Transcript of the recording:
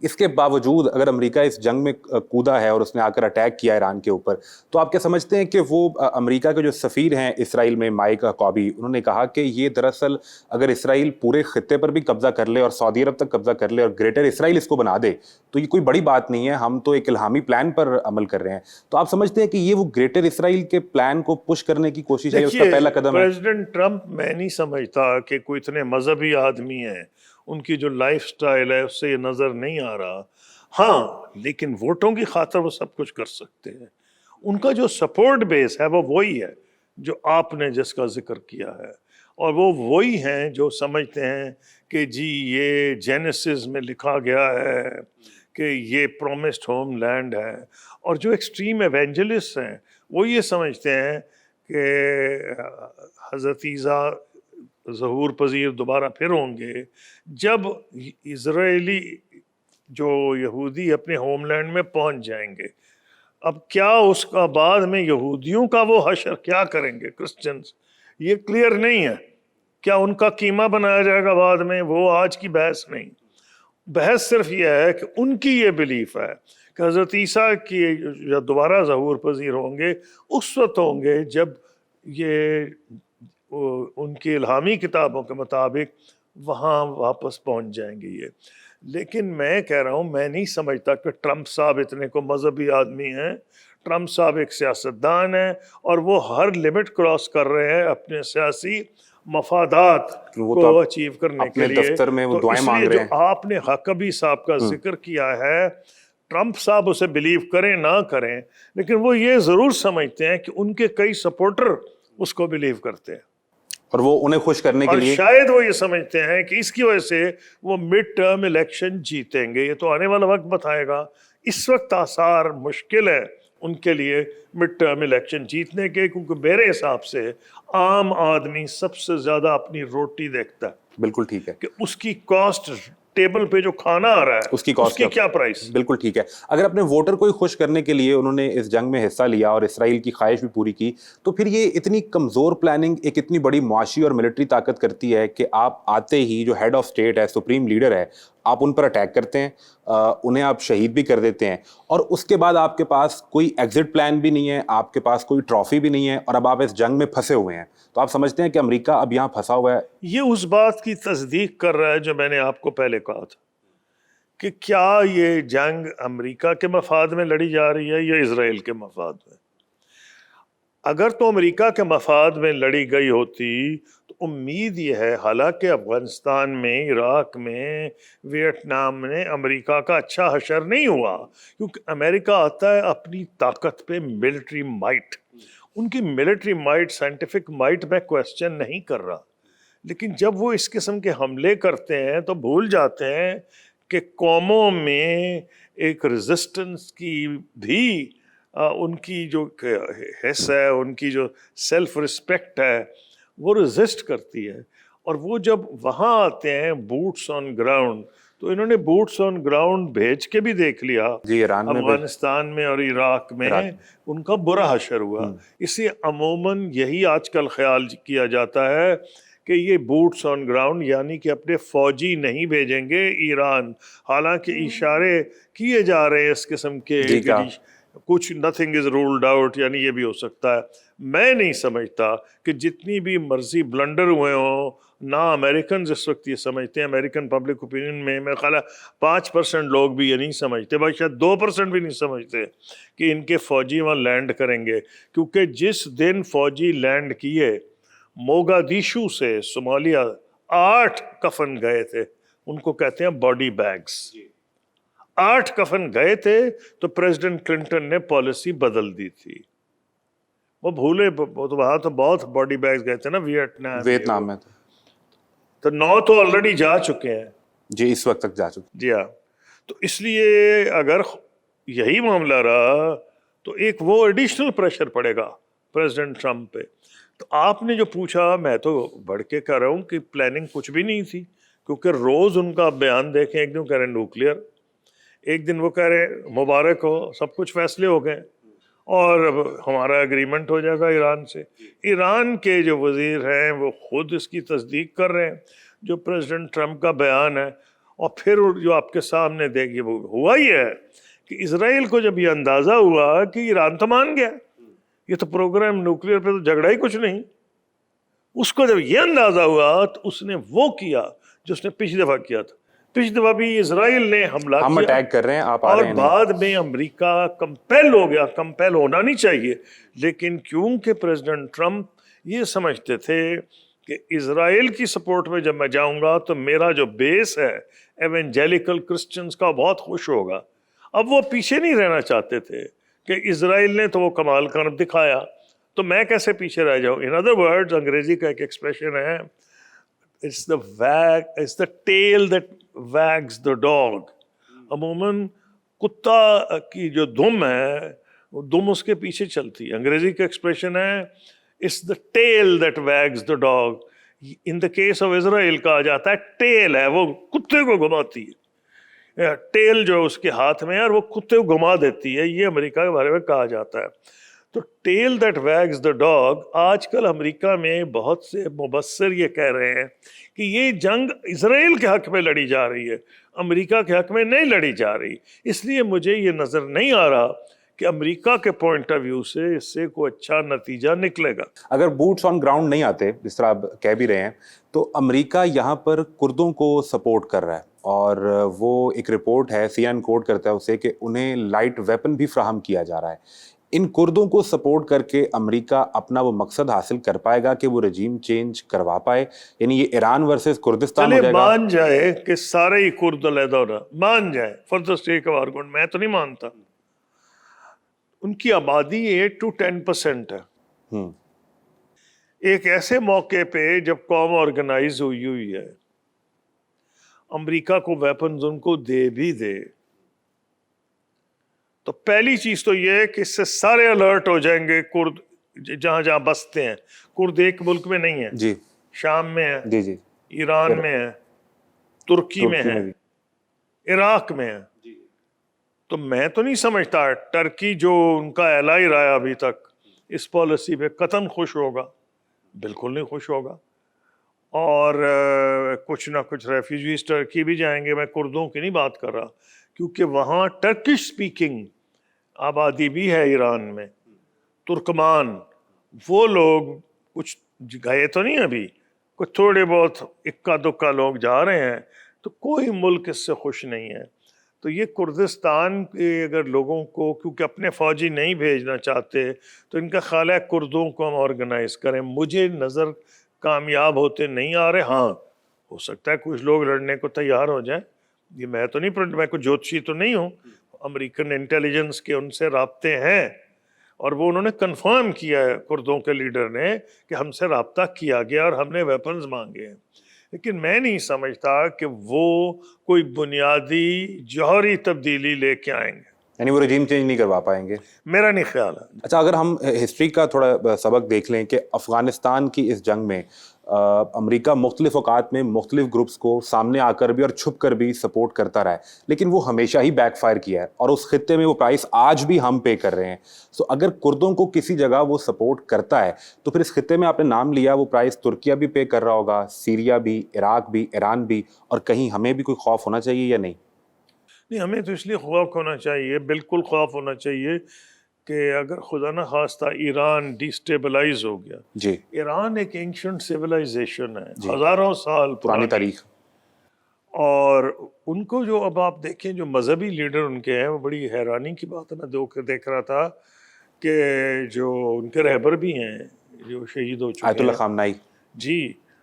اس کے باوجود اگر امریکہ اس جنگ میں کودا ہے اور اس نے آ کر اٹیک کیا ایران کے اوپر، تو آپ کیا سمجھتے ہیں کہ وہ امریکہ کے جو سفیر ہیں اسرائیل میں مائک حقابی، انہوں نے کہا کہ یہ دراصل اگر اسرائیل پورے خطے پر بھی قبضہ کر لے اور سعودی عرب تک قبضہ کر لے اور گریٹر اسرائیل اس کو بنا دے تو یہ کوئی بڑی بات نہیں ہے، ہم تو ایک الہامی پلان پر عمل کر رہے ہیں. تو آپ سمجھتے ہیں کہ یہ وہ گریٹر اسرائیل کے پلان کو پش کرنے کی کوشش ہے، اس کا پہلا قدم ہے؟ پریزیڈنٹ ٹرمپ میں نہیں سمجھتا کہ کوئی اتنے مذہبی آدمی ہیں، ان کی جو لائف سٹائل ہے اس سے یہ نظر نہیں آ رہا. ہاں لیکن ووٹوں کی خاطر وہ سب کچھ کر سکتے ہیں. ان کا جو سپورٹ بیس ہے وہ وہی ہے جو آپ نے جس کا ذکر کیا ہے، اور وہ وہی ہیں جو سمجھتے ہیں کہ جی یہ جینیسس میں لکھا گیا ہے کہ یہ پرومسڈ ہوم لینڈ ہے. اور جو ایکسٹریم ایونجلسٹ ہیں وہ یہ سمجھتے ہیں کہ حضرت عیسیٰ ظہور پذیر دوبارہ پھر ہوں گے جب اسرائیلی جو یہودی اپنے ہوم لینڈ میں پہنچ جائیں گے. اب کیا اس کا بعد میں یہودیوں کا وہ حشر کیا کریں گے کرسچنز، یہ کلیئر نہیں ہے. کیا ان کا قیمہ بنایا جائے گا بعد میں، وہ آج کی بحث نہیں. بحث صرف یہ ہے کہ ان کی یہ بلیف ہے کہ حضرت عیسیٰ کی جب دوبارہ ظہور پذیر ہوں گے اس وقت ہوں گے جب یہ ان کی الہامی کتابوں کے مطابق وہاں واپس پہنچ جائیں گے یہ. لیکن میں کہہ رہا ہوں میں نہیں سمجھتا کہ ٹرمپ صاحب اتنے کو مذہبی آدمی ہیں. ٹرمپ صاحب ایک سیاستدان ہیں اور وہ ہر لمٹ کراس کر رہے ہیں اپنے سیاسی مفادات کو اچیو کرنے کے لیے. دفتر میں وہ تو دعائیں اس مانگ لیے رہے جو ہیں. آپ نے حقبی صاحب کا ذکر کیا ہے، ٹرمپ صاحب اسے بلیو کریں نہ کریں لیکن وہ یہ ضرور سمجھتے ہیں کہ ان کے کئی سپورٹر اس کو بلیو کرتے ہیں، اور وہ انہیں خوش کرنے کے اور لیے شاید وہ یہ سمجھتے ہیں کہ اس کی وجہ سے وہ مڈ ٹرم الیکشن جیتیں گے. یہ تو آنے والا وقت بتائے گا. اس وقت آثار مشکل ہے ان کے لیے مڈ ٹرم الیکشن جیتنے کے، کیونکہ میرے حساب سے عام آدمی سب سے زیادہ اپنی روٹی دیکھتا ہے. بالکل ٹھیک ہے کہ اس کی کاسٹ ٹیبل پہ جو کھانا آ رہا ہے اس کی کیا پرائس. بالکل ٹھیک ہے. اگر اپنے ووٹر کو ہی خوش کرنے کے لیے انہوں نے اس جنگ میں حصہ لیا اور اسرائیل کی خواہش بھی پوری کی، تو پھر یہ اتنی کمزور پلاننگ ایک اتنی بڑی معاشی اور ملٹری طاقت کرتی ہے کہ آپ آتے ہی جو ہیڈ آف سٹیٹ ہے، سپریم لیڈر ہے، آپ ان پر اٹیک کرتے ہیں، انہیں آپ شہید بھی کر دیتے ہیں، اور اس کے بعد آپ کے پاس کوئی ایگزٹ پلان بھی نہیں ہے، آپ کے پاس کوئی ٹرافی بھی نہیں ہے، اور اب آپ اس جنگ میں پھنسے ہوئے ہیں. تو آپ سمجھتے ہیں کہ امریکہ اب یہاں پھنسا ہوا ہے؟ یہ اس بات کی تصدیق کر رہا ہے جو میں نے آپ کو پہلے کہا تھا کہ کیا یہ جنگ امریکہ کے مفاد میں لڑی جا رہی ہے یا اسرائیل کے مفاد میں. اگر تو امریکہ کے مفاد میں لڑی گئی ہوتی تو امید یہ ہے، حالانکہ افغانستان میں، عراق میں، ویتنام میں امریکہ کا اچھا حشر نہیں ہوا، کیونکہ امریکہ آتا ہے اپنی طاقت پہ، ملٹری مائٹ. ان کی ملٹری مائٹ، سائنٹیفک مائٹ میں کویسچن نہیں کر رہا، لیکن جب وہ اس قسم کے حملے کرتے ہیں تو بھول جاتے ہیں کہ قوموں میں ایک ریزسٹنس کی بھی ان کی جو حص ہے، ان کی جو سیلف رسپیکٹ ہے وہ ریزسٹ کرتی ہے. اور وہ جب وہاں آتے ہیں بوٹس آن گراؤنڈ، تو انہوں نے بوٹس آن گراؤنڈ بھیج کے بھی دیکھ لیا جی ایران میں، افغانستان میں اور عراق میں ان کا برا حشر ہوا. اس لیے عموماً یہی آج کل خیال کیا جاتا ہے کہ یہ بوٹس آن گراؤنڈ یعنی کہ اپنے فوجی نہیں بھیجیں گے ایران. حالانکہ اشارے کیے جا رہے ہیں اس قسم کے کچھ نتھنگ از رولڈ آؤٹ، یعنی یہ بھی ہو سکتا ہے. میں نہیں سمجھتا کہ جتنی بھی مرضی بلنڈر ہوئے ہوں، نہ امریکنز اس وقت یہ سمجھتے ہیں، امریکن پبلک اوپینین میں میرا خیال ہے 5% لوگ بھی یہ نہیں سمجھتے، بھائی شاید 2% بھی نہیں سمجھتے کہ ان کے فوجی وہاں لینڈ کریں گے. کیونکہ جس دن فوجی لینڈ کیے موگادیشو سے صومالیہ 8 کفن گئے تھے، ان کو کہتے ہیں باڈی بیگز. 8 کفن گئے تھے تو پریزیڈنٹ کلنٹن نے پالیسی بدل دی تھی. وہ بھولے، وہاں تو بہت باڈی بیگز گئے تھے نا ویتنام میں تو 9 تو آلریڈی جا چکے ہیں. جی اس وقت تک جا چکے. جی ہاں. تو اس لیے اگر یہی معاملہ رہا تو ایک وہ ایڈیشنل پریشر پڑے گا پریزیڈنٹ ٹرمپ پہ. تو آپ نے جو پوچھا، میں تو بڑھ کے کہہ رہا ہوں کہ پلاننگ کچھ بھی نہیں تھی، کیونکہ روز ان کا بیان دیکھیں، ایک دن کہہ رہے نیوکلیئر، ایک دن وہ کہہ رہے مبارک ہو سب کچھ فیصلے ہو گئے اور اب ہمارا اگریمنٹ ہو جائے گا ایران سے. ایران کے جو وزیر ہیں وہ خود اس کی تصدیق کر رہے ہیں جو پریزیڈنٹ ٹرمپ کا بیان ہے. اور پھر جو آپ کے سامنے دیکھیے وہ ہوا ہی ہے کہ اسرائیل کو جب یہ اندازہ ہوا کہ ایران تو مان گیا، یہ تو پروگرام نیوکلیئر پہ تو جھگڑا ہی کچھ نہیں، اس کو جب یہ اندازہ ہوا تو اس نے وہ کیا جو اس نے پچھلی دفعہ کیا تھا۔ پچھلی دفعہ بھی اسرائیل نے حملہ ہم کیا اٹیک کر رہے ہیں، آپ آ اور رہے ہیں نہیں۔ بعد میں امریکہ کمپیل ہو گیا، کمپیل ہونا نہیں چاہیے، لیکن کیونکہ پریزیڈنٹ ٹرمپ یہ سمجھتے تھے کہ اسرائیل کی سپورٹ میں جب میں جاؤں گا تو میرا جو بیس ہے ایونجیلیکل کرسچنز کا بہت خوش ہوگا۔ اب وہ پیچھے نہیں رہنا چاہتے تھے کہ اسرائیل نے تو وہ کمال کرم دکھایا تو میں کیسے پیچھے رہ جاؤں۔ ان ادر ورڈز، انگریزی کا ایک ایکسپریشن ہے، it's the tail that wags the dog۔ عموماً کتا کی جو دم ہے وہ دم اس کے پیچھے چلتی ہے۔ انگریزی کا ایکسپریشن ہے it's the tail that wags the dog۔ in the case of Israel کہا جاتا ہے ٹیل ہے، وہ کتے کو گھماتی ہے، ٹیل جو اس کے ہاتھ میں ہے اور وہ کتے کو گھما دیتی ہے، یہ امریکہ کے بارے میں کہا جاتا ہے۔ تو ٹیل دیٹ ویگز دا ڈاگ، آج کل امریکہ میں بہت سے مبصر یہ کہہ رہے ہیں کہ یہ جنگ اسرائیل کے حق میں لڑی جا رہی ہے، امریکہ کے حق میں نہیں لڑی جا رہی۔ اس لیے مجھے یہ نظر نہیں آ رہا کہ امریکہ کے پوائنٹ آف ویو سے اس سے کوئی اچھا نتیجہ نکلے گا۔ اگر بوٹس آن گراؤنڈ نہیں آتے، جس طرح آپ کہہ بھی رہے ہیں، تو امریکہ یہاں پر کردوں کو سپورٹ کر رہا ہے، اور وہ ایک رپورٹ ہے، سی این کوٹ کرتا ہے اسے، کہ انہیں لائٹ ویپن بھی فراہم کیا جا رہا ہے۔ ان کردوں کو سپورٹ کر کے امریکہ اپنا وہ مقصد حاصل کر پائے گا کہ وہ رجیم چینج کروا پائے؟ یعنی یہ ایران ورسز کردستان ہو چلے جائے گا؟ مان جائے کہ سارے ہی کرد علیحدہ ہونا، مان جائے for the sake of argument, میں تو نہیں مانتا۔ ان کی آبادی 8 to 10% ہے۔ ایک ایسے موقع پہ جب قوم آرگنائز ہوئی ہے، امریکہ کو ویپنز ان کو دے بھی دے، تو پہلی چیز تو یہ ہے کہ اس سے سارے الرٹ ہو جائیں گے کرد جہاں جہاں بستے ہیں۔ کرد ایک ملک میں نہیں ہے، جی شام میں ہے، جی جی، ایران میں ہے، ترکی میں ہے، بھی۔ عراق میں ہے۔ تو میں تو نہیں سمجھتا ٹرکی جو ان کا الہ رہا ہے ابھی تک اس پالیسی پہ قطعاً خوش ہوگا، بالکل نہیں خوش ہوگا۔ اور کچھ نہ کچھ ریفیوجیز ٹرکی بھی جائیں گے، میں کردوں کی نہیں بات کر رہا، کیونکہ وہاں ٹرکش سپیکنگ آبادی بھی ہے ایران میں، ترکمان، وہ لوگ کچھ گئے تو نہیں ابھی، کچھ تھوڑے بہت اکا دکا لوگ جا رہے ہیں، تو کوئی ملک اس سے خوش نہیں ہے۔ تو یہ کردستان کے اگر لوگوں کو، کیونکہ اپنے فوجی نہیں بھیجنا چاہتے، تو ان کا خیال ہے کردوں کو ہم آرگنائز کریں۔ مجھے نظر کامیاب ہوتے نہیں آ رہے۔ ہاں ہو سکتا ہے کچھ لوگ لڑنے کو تیار ہو جائیں، یہ میں تو نہیں، میں کوئی جوتشی تو نہیں ہوں، امریکن انٹیلیجنس کے ان سے رابطے ہیں، اور وہ انہوں نے کنفرم کیا ہے کردوں کے لیڈر نے کہ ہم سے رابطہ کیا گیا اور ہم نے ویپنز مانگے ہیں۔ لیکن میں نہیں سمجھتا کہ وہ کوئی بنیادی جوہری تبدیلی لے کے آئیں گے، یعنی وہ رجیم چینج نہیں کروا پائیں گے؟ میرا نہیں خیال ہے۔ اچھا، اگر ہم ہسٹری کا تھوڑا سبق دیکھ لیں کہ افغانستان کی اس جنگ میں امریکہ مختلف اوقات میں مختلف گروپس کو سامنے آ کر بھی اور چھپ کر بھی سپورٹ کرتا رہا ہے، لیکن وہ ہمیشہ ہی بیک فائر کیا ہے، اور اس خطے میں وہ پرائس آج بھی ہم پے کر رہے ہیں۔ سو اگر کردوں کو کسی جگہ وہ سپورٹ کرتا ہے تو پھر اس خطے میں آپ نے نام لیا، وہ پرائس ترکیہ بھی پے کر رہا ہوگا، سیریا بھی، عراق بھی، ایران بھی، اور کہیں ہمیں بھی کوئی خوف ہونا چاہیے یا نہیں؟ نہیں، ہمیں تو اس لیے خوف ہونا چاہیے، بالکل خوف ہونا چاہیے کہ اگر خدا نہ خواستہ ایران ڈیسٹیبلائز ہو گیا۔ جی، ایران ایک اینشنٹ سویلائزیشن ہے، ہزاروں سال پرانی تاریخ، اور ان کو جو اب آپ دیکھیں جو مذہبی لیڈر ان کے ہیں، وہ بڑی حیرانی کی بات ہے۔ میں دیکھ رہا تھا کہ جو ان کے رہبر بھی ہیں جو شہید ہو چکے آیت اللہ ہیں، خامنائی، جی،